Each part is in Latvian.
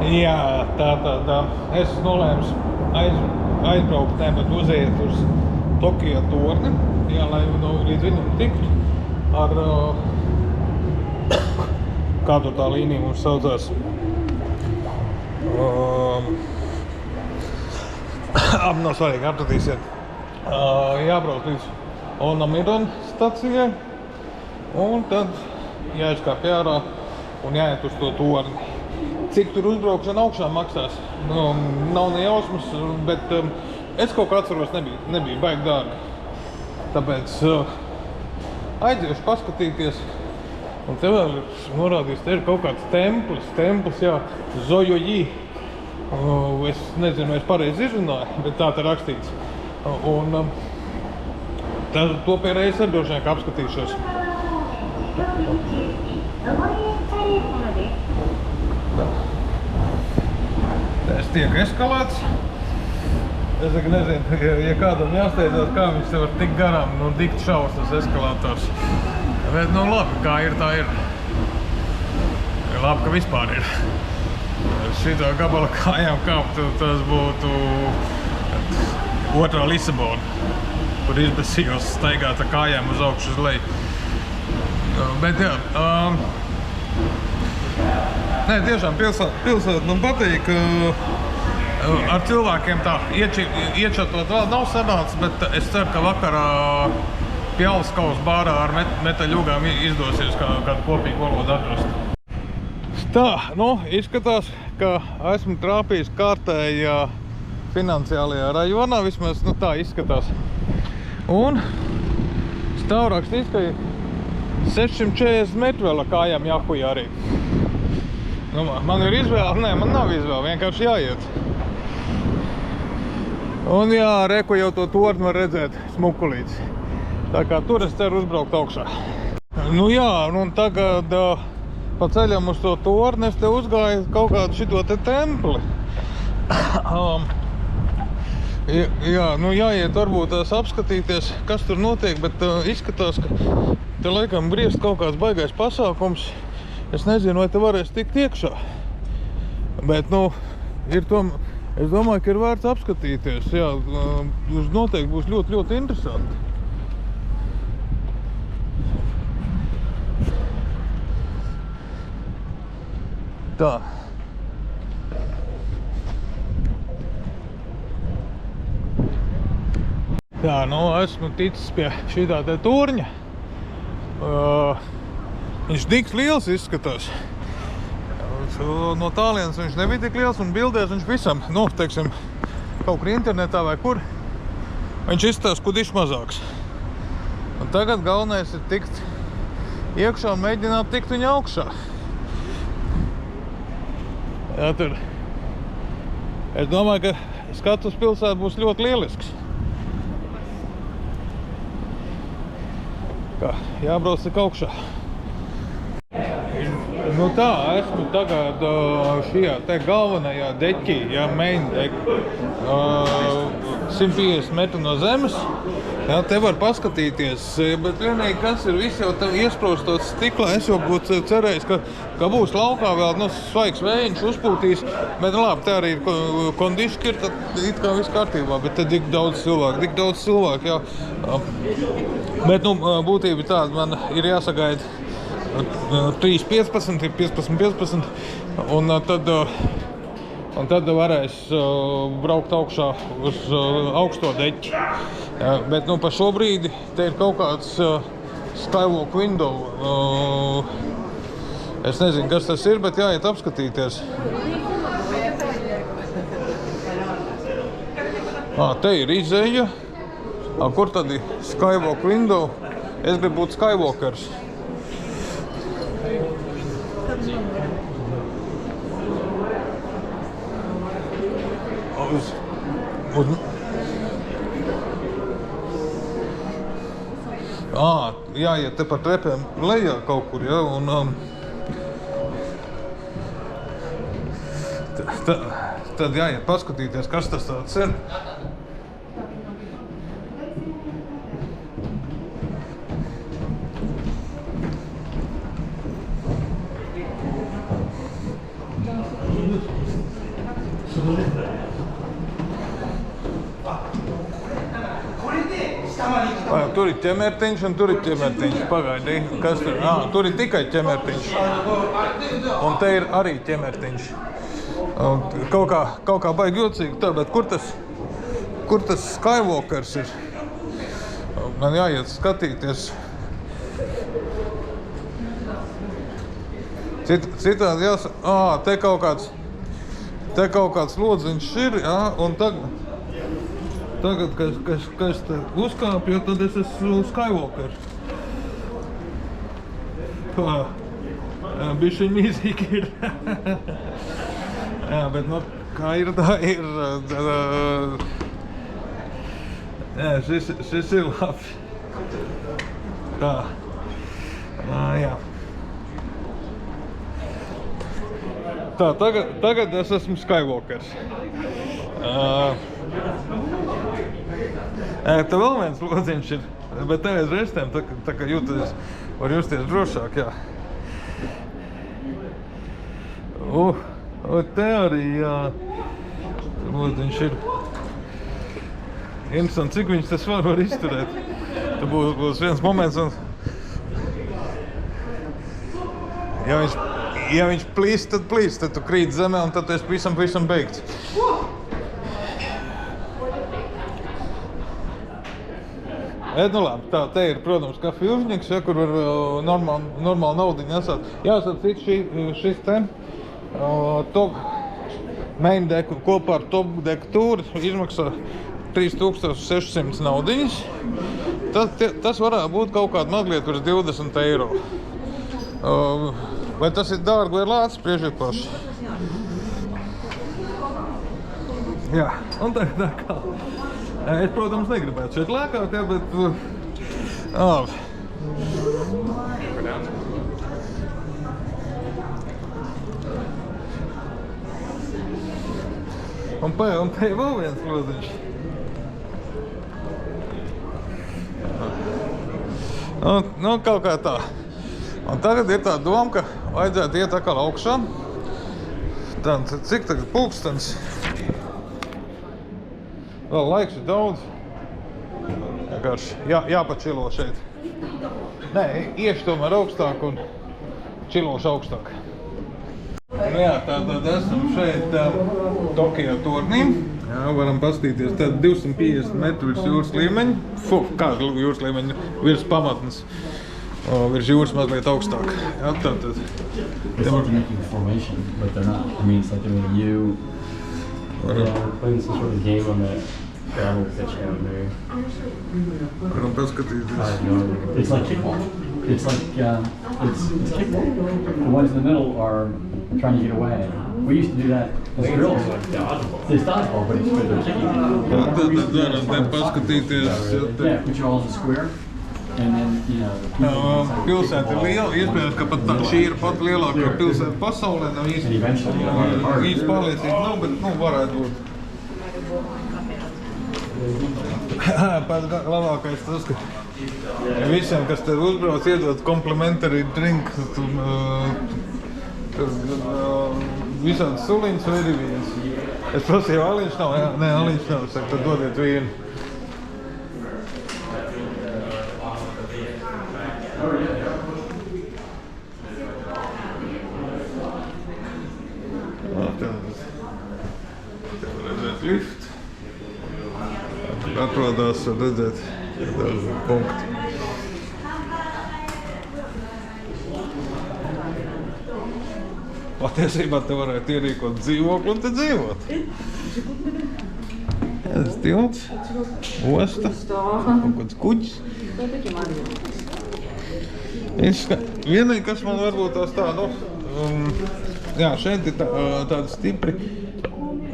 Jā, tā. Es nolēmu aizbraukt, bet uziet uz Tokio torni, jā, lai līdz viņam tiktu ar, kā tur tā līnija mums saucās, nav svarīgi, atradīsiet. Jābrauc līdz Onamiron stacijai, un tad jāizkāpj ārā un jāiet uz to torni. Cik tur uzbraukšana augšā maksās, nav ne jausmas, bet es kaut kā atceros, nebija baigi dārgi. Tāpēc aiziešu paskatīties, un te vēl norādīs, te ir kaut kāds templis, jā, Zojoji. Es nezinu, es pareizi izrunāju, bet tā te rakstīts. Un to pie reizes ar droši vien apskatīšos. Es tiek eskalēts. Es nezinu, ja kādam jāsteidzās, kā viņš te var tik garām, dikt šaurs tas eskalators. Bet, labi, kā ir, tā ir. Labi, ka vispār ir. Šitā gabala kājām kāpt, tas būtu otrā Lisabona, kur izbesījos staigāt ar kājām uz augšu uz leju. Bet jā, tiešām pilsēta man patīk. Ar cilvēkiem tā iečatot vēl nav sanācis, bet es ceru, ka vakarā Pjalskaus bārā ar metaļugām izdosies kādu kopīgu valodu atrast. Tā, izskatās, ka esmu trāpījis kārtējā finansiālajā rajonā, vismaz tā izskatās. Un stāv rakstīts, ka 640 metru vēl ar kājām jāhuja arī. Man ir izvēle? Nē, man nav izvēle, vienkārši jāiet. Un jā, reku jau to torni var redzēt smukulīts. Tā kā tur es ceru uzbraukt augšā. Jā, un tagad pa ceļam uz to torni es te uzgāju kaut kādu šito te templi. Jā, jāiet varbūt tās apskatīties, kas tur notiek, bet izskatās, ka te laikam griezt kaut kāds baigais pasākums. Es nezinu, vai te varēs tikt iekšā. Bet, es domāju, ka ir vērts apskatīties. Jā, noteikti būs ļoti, ļoti interesanti. Tā. Jā, esmu ticis pie šitā te turņa. Viņš tik liels izskatās. No tālienes viņš nebija tik liels un bildēs viņš visam, teiksim, kaut kur internetā vai kur. Viņš izskatās kudiši mazāks. Un tagad galvenais ir tikt iekšā un mēģināt tikt viņu augšā. Jā, tur. Es domāju, ka skats uz pilsētu būs ļoti lielisks. Jābrauc tik augšā. Tā, esmu tagad šajā te galvenajā deķī, main deck, 150 metru no zemes. Jā, te var paskatīties, bet vienīgi kas ir viss jau iesprostots stiklā. Es jau būtu cerējis, ka būs laukā vēl svaigs vējiņš uzpūtīs, bet labi, te arī kondiški ir, tad it kā viss kārtībā, bet te tik daudz cilvēku, jā. Bet, būtība tāda, man ir jāsagaida 3.15, 15.15, un tad varēs braukt augšā uz augsto deķi. Bet, pa šo brīdi te ir kaut kāds skywalk window. Es nezinu, kas tas ir, bet jāiet apskatīties. Te ir izeja. Kur tad ir skywalk window? Es gribu būt skywalkers. Jāiet te par trepēm lejā kaut kur, ja, un tad jāiet paskatīties, kas tas tāds ir. Tur ir ķemertiņš un tur ir ķemertiņš. Pagaidi, kas tur? Tur ir tikai ķemertiņš. Un te ir arī ķemertiņš. Kaut kā baigi jocīgi tā, bet kur tas Skywalkers ir? Man jāiet skatīties. Citādi jāsaka, te kaut kāds lodziņš ir, jā, un tagad, kas te uzkāpju, tad es esmu Skywalker. Bišķiņ mīzīgi ir. Jā, bet nu, kā ir, tā ir. Jā, šis ir labi. Tā. Jā. Tā, tagad es esmu Skywalkers. Te vēl viens lodziņš ir, bet te aiz restēm, tā kā var justies drošāk, jā. Te arī, jā, lodziņš ir. Interesanti, cik viņš tas var izturēt. Te būs viens moments, un ja viņš plīst, tad tu krīt zemē, un tad tu esi pavisam beigts. Nu labi, tā, te ir, protams, kafija uzņiks, ja, kur var normāli naudiņu nesāt. Jāsat šis te main deku kopā ar top deku tūri izmaksā 3600 naudiņas. Tas varētu būt kaut kāda mazliet virs 20 eiro. Vai tas ir dārgi vai lēts, spriežiet paši. Jā, un tā kā. Es, protams, negribētu šeit lēkāt, jā, bet... Un te ir vēl viens lodziņš. Nu, kaut kā tā. Un tagad ir tā doma, ka vajadzētu iet atkal augšā. Tad, cik tagad pulkstens? Vēl laiks ir daudz. Vienkārši jāpačilo šeit. Nē, iešu tomēr augstāk un čilošu augstāk. Jā, tātad esam šeit Tokio tornī. Jā, varam pastīties. Tad 250 metru virs jūras līmeņa. Kāda jūras līmeņa? Virs pamatnes. Virs jūras mazliet augstāk. Jā, tātad. It's like making a formation, but they're not. I mean, it's like doing a U. Yeah, we're playing some sort of game on the gravel pitch down there. Varam paskatīties. It's like kickball. It's like, it's kickball. The ones in the middle are trying to get away. We used to do that as drills. It's dodgeball. It's dodgeball, but it's for the kicking. Tad paskatīties. Yeah, put you all in a square. And then, you know, Pilsēta ir liela, iespējams, ka pat šī ir pat lielākā pilsēta pasaulē. Nav īsti pārliecīgi, bet varētu būt. Pēc labākais tas, ka visiem, kas te uzbrauc, iedod complimentary drink, visādi suliņas vai arī vīns. Es prasīju, aliņš nav? Jā, nē, aliņš nav, saka, tad dodiet vīnu. Lift. Atrodas, redzēt, daži punkti. Patiesībā te varētu ierīkot dzīvokli un te dzīvot. Tas tilts, osta, kaut kāds kuģis. Vienīgi, kas man varbūt tās tā, jā, šeit ir tādi stipri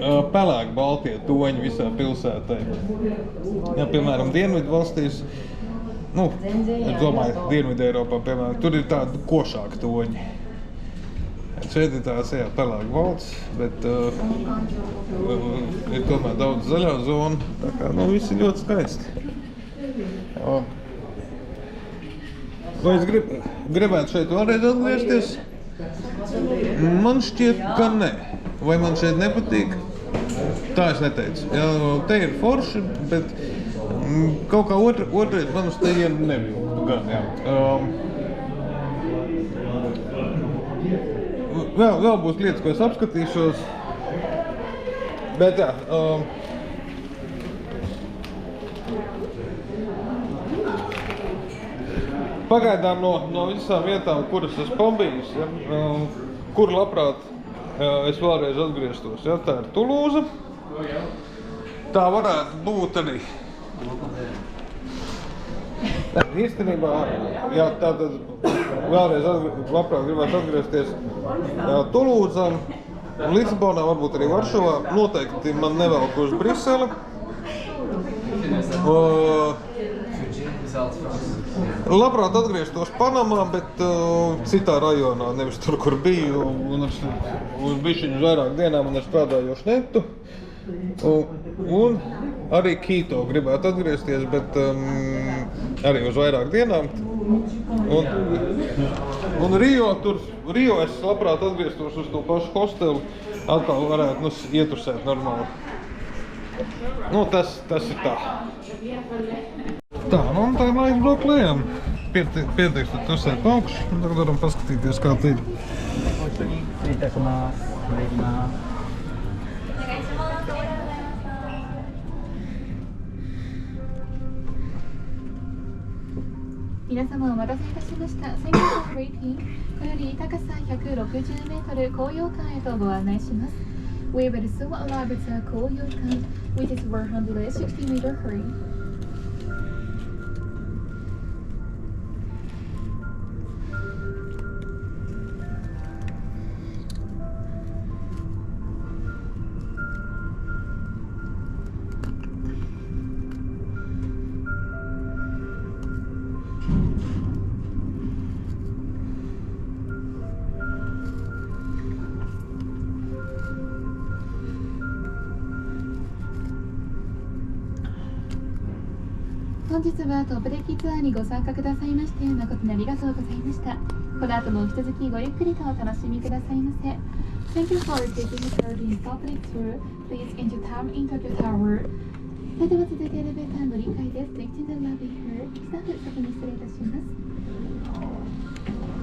pelēki baltie toņi visā pilsētai. Ja, piemēram, Dienvidu valstīs, es domāju, Dienvidu Eiropā, piemēram, tur ir tādi košāki toņi. Šeit ir tās, jā, pelēki balts, bet ir tomēr daudz zaļā zona, tā kā, viss ir ļoti skaisti. Vai es gribētu šeit vēlreiz atgriezties? Man šķiet, ka ne. Vai man šeit nepatīk? Tā es neteicu. Jā, te ir forši, bet kaut kā otrais man uz tejienu nevilktu gan, jā. Vēl būs lietas, ko es apskatīšos. Bet jā, pagaidām no visām vietām, kuras esmu pabijis, ja, kur labprāt es vēlreiz atgrieztos. Ja, tā ir Tulūza. Tā varētu būt arī. Īstenībā, jā, tātad vēlreiz labprāt gribētu atgriezties Tulūzā, Lisabonā, varbūt arī Varšavā. Noteikti man nevelk uz Briseli. Labprāt atgrieztos Panamā, bet citā rajonā, nevis tur, kur biju. Un uz bišķiņu vairāk dienām un ar strādājošu netu. Un arī Kīto gribētu atgriezties, bet arī uz vairāk dienām. Un Rio es labprāt atgrieztos uz to pašu hostelu, atkal varētu ietusēt normāli. Nu, tas ir tā. Tā, nu un tā ir aizbraukt lejām. Pieteiks tad tusēt augšu, un tagad varam paskatīties, kā tā ir.皆様お待たせいたしました。先ほどのウェイティング、これより高さ160メートル高揚館へとご案内します。We will soon arrive at the 高揚館, which is 160 meter high.本日はトップデッキツアーにご参加くださいまして誠にありがとうございました。この後も引き続きごゆっくりとお楽しみくださいませ。Thank you for taking the third in public tour. Please enter time in Tokyo Tower. それでは続いてエレベーター乗り換えです。Next in the lobby here. スタッフ、先に失礼いたします。